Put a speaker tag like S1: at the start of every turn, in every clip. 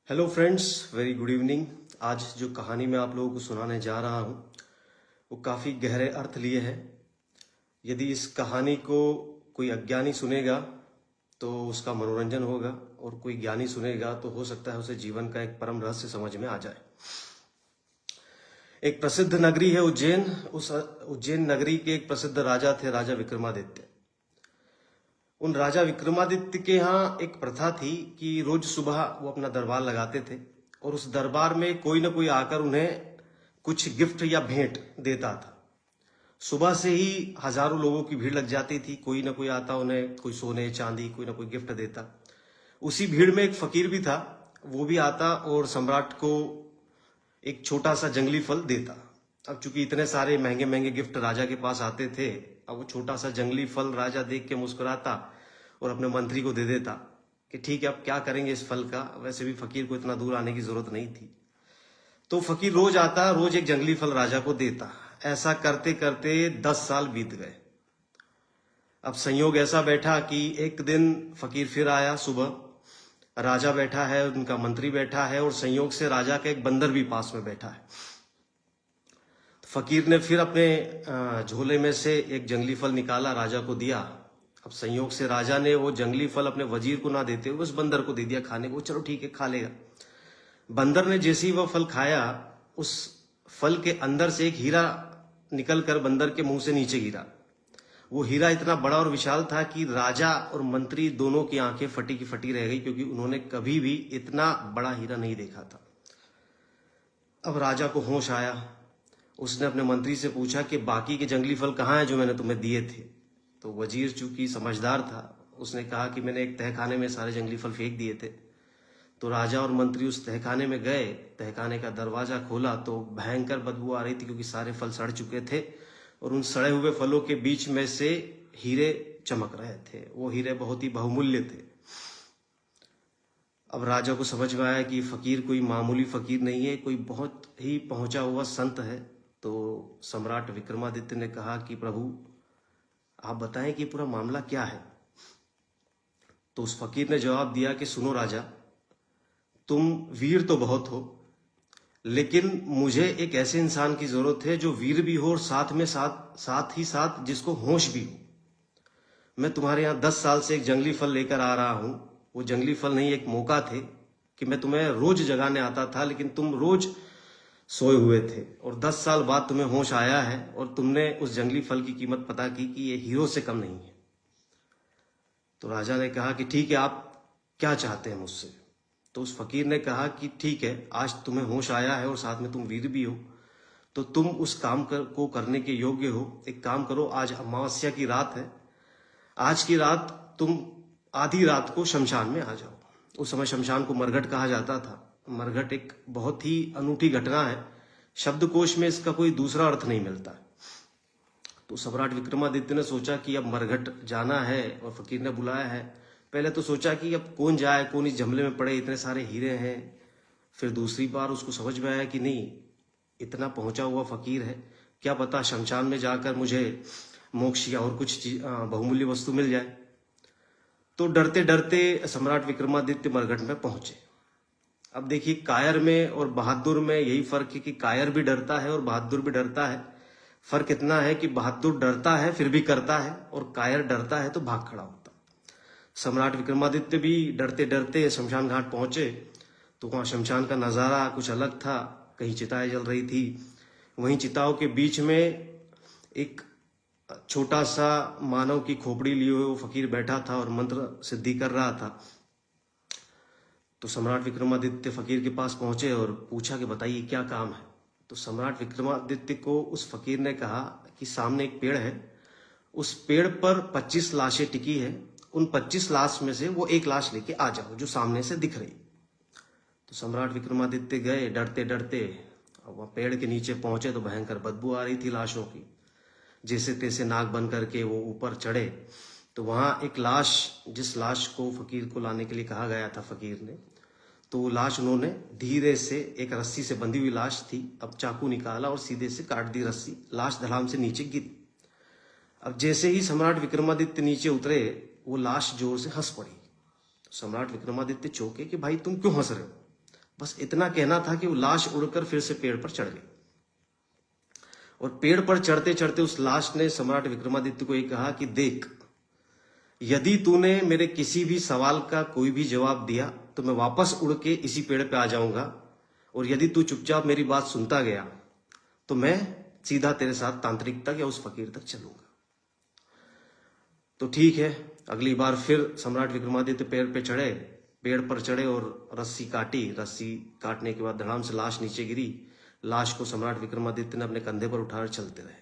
S1: Hello friends, very good evening. आज जो कहानी मैं आप लोगों को सुनाने जा रहा हूँ वो काफ़ी गहरे अर्थ लिए है। यदि इस कहानी को कोई अज्ञानी सुनेगा तो उसका मनोरंजन होगा, और कोई ज्ञानी सुनेगा तो हो सकता है उसे जीवन का एक परम रहस्य समझ में आ जाए। एक प्रसिद्ध नगरी है उज्जैन। उस उज्जैन नगरी के एक प्रसिद्ध राजा थे, राजा विक्रमादित्य। उन राजा विक्रमादित्य के यहाँ एक प्रथा थी कि रोज सुबह वो अपना दरबार लगाते थे, और उस दरबार में कोई ना कोई आकर उन्हें कुछ गिफ्ट या भेंट देता था। सुबह से ही हजारों लोगों की भीड़ लग जाती थी। कोई ना कोई आता, उन्हें कोई सोने चांदी कोई ना कोई गिफ्ट देता। उसी भीड़ में एक फकीर भी था। वो भी आता और सम्राट को एक छोटा सा जंगली फल देता। अब चूंकि इतने सारे महंगे महंगे गिफ्ट राजा के पास आते थे, अब वो छोटा सा जंगली फल राजा देख के मुस्कुराता और अपने मंत्री को दे देता कि ठीक है, अब क्या करेंगे इस फल का। वैसे भी फकीर को इतना दूर आने की जरूरत नहीं थी। तो फकीर रोज आता, रोज एक जंगली फल राजा को देता। ऐसा करते करते 10 साल बीत गए। अब संयोग ऐसा बैठा कि एक दिन फकीर फिर आया सुबह। राजा बैठा है, उनका मंत्री बैठा है, और संयोग से राजा का एक बंदर भी पास में बैठा है। फकीर ने फिर अपने झोले में से एक जंगली फल निकाला, राजा को दिया। अब संयोग से राजा ने वो जंगली फल अपने वजीर को ना देते हुए उस बंदर को दे दिया खाने को। चलो ठीक है, खा लेगा। बंदर ने जैसे ही वह फल खाया, उस फल के अंदर से एक हीरा निकलकर बंदर के मुंह से नीचे गिरा। वो हीरा इतना बड़ा और विशाल था कि राजा और मंत्री दोनों की आंखें फटी की फटी रह गई, क्योंकि उन्होंने कभी भी इतना बड़ा हीरा नहीं देखा था। अब राजा को होश आया। उसने अपने मंत्री से पूछा कि बाकी के जंगली फल कहाँ हैं जो मैंने तुम्हें दिए थे। तो वजीर चूंकि समझदार था, उसने कहा कि मैंने एक तहखाने में सारे जंगली फल फेंक दिए थे। तो राजा और मंत्री उस तहखाने में गए। तहखाने का दरवाजा खोला तो भयंकर बदबू आ रही थी, क्योंकि सारे फल सड़ चुके थे, और उन सड़े हुए फलों के बीच में से हीरे चमक रहे थे। वो हीरे बहुत ही बहुमूल्य थे। अब राजा को समझ में आया कि फकीर कोई मामूली फकीर नहीं है, कोई बहुत ही पहुंचा हुआ संत है। तो सम्राट विक्रमादित्य ने कहा कि प्रभु, आप बताएं कि पूरा मामला क्या है। तो उस फकीर ने जवाब दिया कि सुनो राजा, तुम वीर तो बहुत हो, लेकिन मुझे एक ऐसे इंसान की जरूरत है जो वीर भी हो और साथ ही साथ जिसको होश भी हो। मैं तुम्हारे यहाँ 10 साल से एक जंगली फल लेकर आ रहा हूं। वो जंगली फल नहीं, एक मौका थे कि मैं तुम्हें रोज जगाने आता था, लेकिन तुम रोज सोए हुए थे, और 10 साल बाद तुम्हें होश आया है और तुमने उस जंगली फल की कीमत पता की कि ये हीरो से कम नहीं है। तो राजा ने कहा कि ठीक है, आप क्या चाहते हैं मुझसे। तो उस फकीर ने कहा कि ठीक है, आज तुम्हें होश आया है और साथ में तुम वीर भी हो, तो तुम उस काम को करने के योग्य हो। एक काम करो, आज अमावस्या की रात है। आज की रात तुम आधी रात को शमशान में आ जाओ। उस समय शमशान को मरघट कहा जाता था। मरघट एक बहुत ही अनूठी घटना है, शब्दकोश में इसका कोई दूसरा अर्थ नहीं मिलता। तो सम्राट विक्रमादित्य ने सोचा कि अब मरघट जाना है और फकीर ने बुलाया है। पहले तो सोचा कि अब कौन जाए, कौन इस झमले में पड़े, इतने सारे हीरे हैं। फिर दूसरी बार उसको समझ में आया कि नहीं, इतना पहुंचा हुआ फकीर है, क्या पता शमशान में जाकर मुझे मोक्ष या और कुछ बहुमूल्य वस्तु मिल जाए। तो डरते डरते सम्राट विक्रमादित्य मरघट में पहुंचे। अब देखिए, कायर में और बहादुर में यही फर्क है कि कायर भी डरता है और बहादुर भी डरता है। फर्क इतना है कि बहादुर डरता है फिर भी करता है, और कायर डरता है तो भाग खड़ा होता। सम्राट विक्रमादित्य भी डरते डरते शमशान घाट पहुंचे। तो वहां शमशान का नजारा कुछ अलग था। कहीं चिताएं जल रही थी, वहीं चिताओं के बीच में एक छोटा सा मानव की खोपड़ी लिए हुए वो फकीर बैठा था और मंत्र सिद्धि कर रहा था। तो सम्राट विक्रमादित्य फकीर के पास पहुंचे और पूछा कि बताइए क्या काम है। तो सम्राट विक्रमादित्य को उस फकीर ने कहा कि सामने एक पेड़ है, उस पेड़ पर 25 लाशें टिकी है। उन 25 लाश में से वो एक लाश लेके आ जाओ जो सामने से दिख रही। तो सम्राट विक्रमादित्य गए डरते डरते, और वह पेड़ के नीचे पहुंचे तो भयंकर बदबू आ रही थी लाशों की। जैसे तैसे नाक बंद करके वो ऊपर चढ़े तो वहां एक लाश, जिस लाश को फकीर को लाने के लिए कहा गया था फकीर ने, तो वो लाश उन्होंने धीरे से, एक रस्सी से बंधी हुई लाश थी, अब चाकू निकाला और सीधे से काट दी रस्सी। लाश धड़ाम से नीचे गिरी। अब जैसे ही सम्राट विक्रमादित्य नीचे उतरे, वो लाश जोर से हंस पड़ी। तो सम्राट विक्रमादित्य चौंके कि भाई तुम क्यों हंस रहे हो। बस इतना कहना था कि वो लाश उड़कर फिर से पेड़ पर चढ़ गई। और पेड़ पर चढ़ते चढ़ते उस लाश ने सम्राट विक्रमादित्य को ये कहा कि देख, यदि तूने मेरे किसी भी सवाल का कोई भी जवाब दिया तो मैं वापस उड़ के इसी पेड़ पे आ जाऊंगा, और यदि तू चुपचाप मेरी बात सुनता गया तो मैं सीधा तेरे साथ तांत्रिक तक या उस फकीर तक चलूंगा। तो ठीक है, अगली बार फिर सम्राट विक्रमादित्य पेड़ पर चढ़े और रस्सी काटी। रस्सी काटने के बाद धड़ाम से लाश नीचे गिरी। लाश को सम्राट विक्रमादित्य ने अपने कंधे पर उठाकर चलते रहे।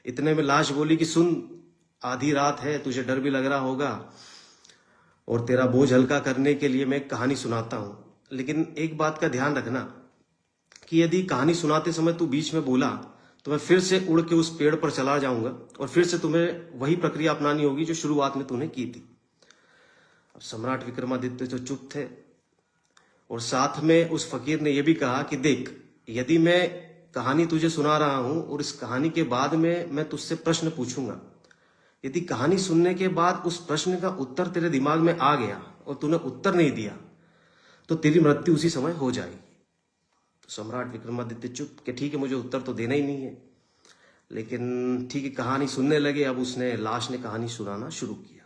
S1: इतने में लाश बोली कि सुन, आधी रात है, तुझे डर भी लग रहा होगा, और तेरा बोझ हल्का करने के लिए मैं एक कहानी सुनाता हूं, लेकिन एक बात का ध्यान रखना कि यदि कहानी सुनाते समय तू बीच में बोला तो मैं फिर से उड़ के उस पेड़ पर चला जाऊंगा और फिर से तुम्हें वही प्रक्रिया अपनानी होगी जो शुरुआत में तूने की थी। अब सम्राट विक्रमादित्य तो चुप थे, और साथ में उस फकीर ने यह भी कहा कि देख, यदि मैं कहानी तुझे सुना रहा हूं और इस कहानी के बाद में मैं तुझसे प्रश्न पूछूंगा, यदि कहानी सुनने के बाद उस प्रश्न का उत्तर तेरे दिमाग में आ गया और तूने उत्तर नहीं दिया तो तेरी मृत्यु उसी समय हो जाएगी। तो सम्राट विक्रमादित्य चुप कि ठीक है, मुझे उत्तर तो देना ही नहीं है, लेकिन ठीक है, कहानी सुनने लगे। अब लाश ने कहानी सुनाना शुरू किया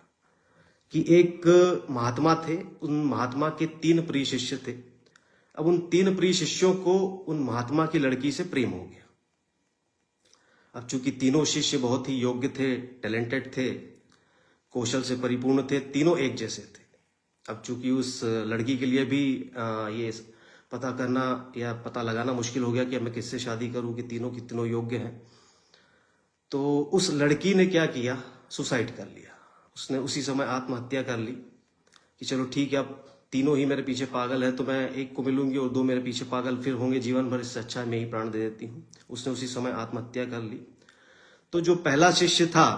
S1: कि एक महात्मा थे, उन महात्मा के 3 प्रिय शिष्य थे। अब उन 3 प्रिय शिष्यों को उन महात्मा की लड़की से प्रेम हो गया। अब चूंकि तीनों शिष्य बहुत ही योग्य थे, टैलेंटेड थे, कौशल से परिपूर्ण थे, तीनों एक जैसे थे। अब चूंकि उस लड़की के लिए भी ये पता करना या पता लगाना मुश्किल हो गया कि अब मैं किससे शादी करूं कि तीनों कितनों योग्य हैं, तो उस लड़की ने क्या किया, सुसाइड कर लिया। उसने उसी समय आत्महत्या कर ली कि चलो ठीक है, अब तीनों ही मेरे पीछे पागल है तो मैं एक को मिलूंगी और 2 मेरे पीछे पागल फिर होंगे जीवन भर, इससे अच्छा मैं ही प्राण दे देती हूँ। उसने उसी समय आत्महत्या कर ली। तो जो पहला शिष्य था,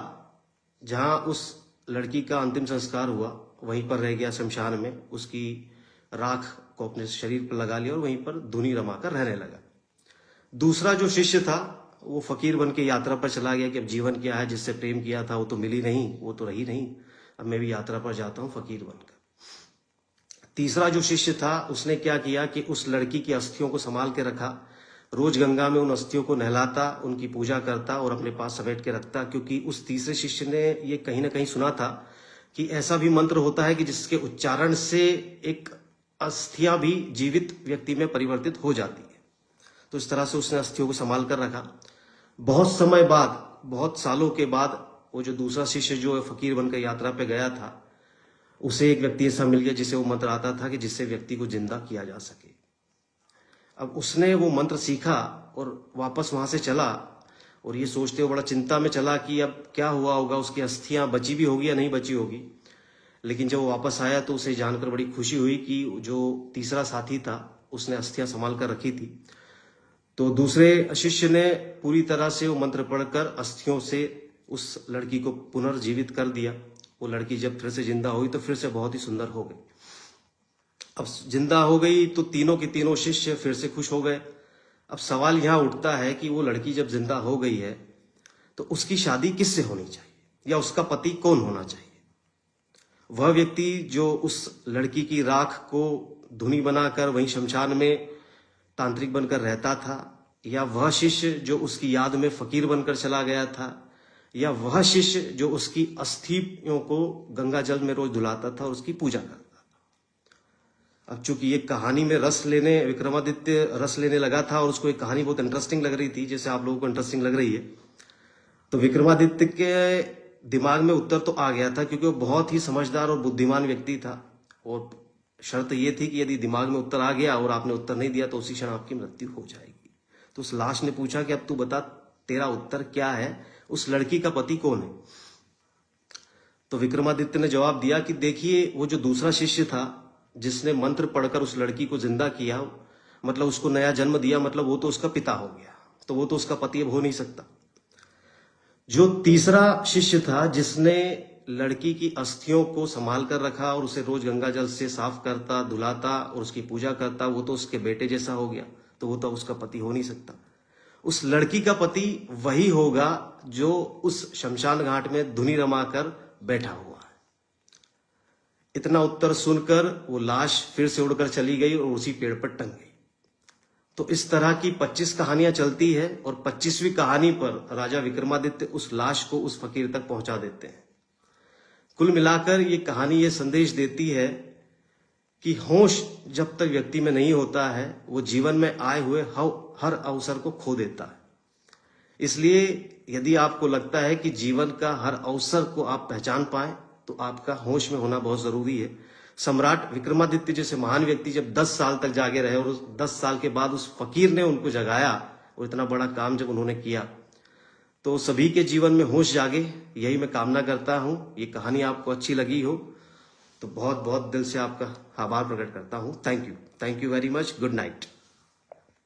S1: जहां उस लड़की का अंतिम संस्कार हुआ, वहीं पर रह गया शमशान में, उसकी राख को अपने शरीर पर लगा लिया और वहीं पर धुनी रमाकर रहने लगा। दूसरा जो शिष्य था वो फकीर बन के यात्रा पर चला गया कि अब जीवन क्या है, जिससे प्रेम किया था वो तो मिली नहीं, वो तो रही नहीं, अब मैं भी यात्रा पर जाता हूं फकीर बनकर। तीसरा जो शिष्य था उसने क्या किया कि उस लड़की की अस्थियों को संभाल के रखा, रोज गंगा में उन अस्थियों को नहलाता, उनकी पूजा करता और अपने पास समेट के रखता, क्योंकि उस तीसरे शिष्य ने ये कहीं ना कहीं सुना था कि ऐसा भी मंत्र होता है कि जिसके उच्चारण से एक अस्थियां भी जीवित व्यक्ति में परिवर्तित हो जाती है। तो इस तरह से उसने अस्थियों को संभाल कर रखा। बहुत समय बाद, बहुत सालों के बाद, वो जो दूसरा शिष्य जो फकीर बनकर यात्रा पे गया था, उसे एक व्यक्ति ऐसा मिल गया जिसे वो मंत्र आता था कि जिससे व्यक्ति को जिंदा किया जा सके। अब उसने वो मंत्र सीखा और वापस वहां से चला, और ये सोचते हुए बड़ा चिंता में चला कि अब क्या हुआ होगा, उसकी अस्थियां बची भी होगी या नहीं बची होगी। लेकिन जब वो वापस आया तो उसे जानकर बड़ी खुशी हुई कि जो तीसरा साथी था उसने अस्थियां संभाल कर रखी थी। तो दूसरे शिष्य ने पूरी तरह से वो मंत्र पढ़कर अस्थियों से उस लड़की को पुनर्जीवित कर दिया। वो लड़की जब फिर से जिंदा हुई तो फिर से बहुत ही सुंदर हो गई। अब जिंदा हो गई तो तीनों के तीनों शिष्य फिर से खुश हो गए। अब सवाल यहां उठता है कि वो लड़की जब जिंदा हो गई है तो उसकी शादी किससे होनी चाहिए, या उसका पति कौन होना चाहिए? वह व्यक्ति जो उस लड़की की राख को धुनी बनाकर वहीं शमशान में तांत्रिक बनकर रहता था, या वह शिष्य जो उसकी याद में फकीर बनकर चला गया था, या वह शिष्य जो उसकी अस्थियों को गंगा जल में रोज धुलाता था और उसकी पूजा करता था। अब चूंकि ये कहानी में विक्रमादित्य रस लेने लगा था और उसको एक कहानी बहुत इंटरेस्टिंग लग रही थी, जैसे आप लोगों को इंटरेस्टिंग लग रही है, तो विक्रमादित्य के दिमाग में उत्तर तो आ गया था, क्योंकि वो बहुत ही समझदार और बुद्धिमान व्यक्ति था। और शर्त ये थी कि यदि दिमाग में उत्तर आ गया और आपने उत्तर नहीं दिया तो उसी क्षण आपकी मृत्यु हो जाएगी। तो उस लाश ने पूछा कि अब तू बता, तेरा उत्तर क्या है, उस लड़की का पति कौन है? तो विक्रमादित्य ने जवाब दिया कि देखिए, वो जो दूसरा शिष्य था जिसने मंत्र पढ़कर उस लड़की को जिंदा किया, मतलब उसको नया जन्म दिया, मतलब वो तो उसका पिता हो गया, तो वो तो उसका पति अब हो नहीं सकता। जो तीसरा शिष्य था जिसने लड़की की अस्थियों को संभाल कर रखा और उसे रोज गंगा जल से साफ करता, धुलाता और उसकी पूजा करता, वो तो उसके बेटे जैसा हो गया, तो वो तो उसका पति हो नहीं सकता। उस लड़की का पति वही होगा जो उस शमशान घाट में धुनी रमाकर बैठा हुआ है। इतना उत्तर सुनकर वो लाश फिर से उड़कर चली गई और उसी पेड़ पर टंग गई। तो इस तरह की 25 कहानियां चलती है और 25वीं कहानी पर राजा विक्रमादित्य उस लाश को उस फकीर तक पहुंचा देते हैं। कुल मिलाकर ये कहानी ये संदेश देती है कि होश जब तक व्यक्ति में नहीं होता है वो जीवन में आए हुए हर अवसर को खो देता है। इसलिए यदि आपको लगता है कि जीवन का हर अवसर को आप पहचान पाए तो आपका होश में होना बहुत जरूरी है। सम्राट विक्रमादित्य जैसे महान व्यक्ति जब 10 साल तक जागे रहे और उस 10 साल के बाद उस फकीर ने उनको जगाया और इतना बड़ा काम जब उन्होंने किया, तो सभी के जीवन में होश जागे, यही मैं कामना करता हूं। ये कहानी आपको अच्छी लगी हो तो बहुत बहुत दिल से आपका आभार प्रकट करता हूं। Thank you very much. Good night.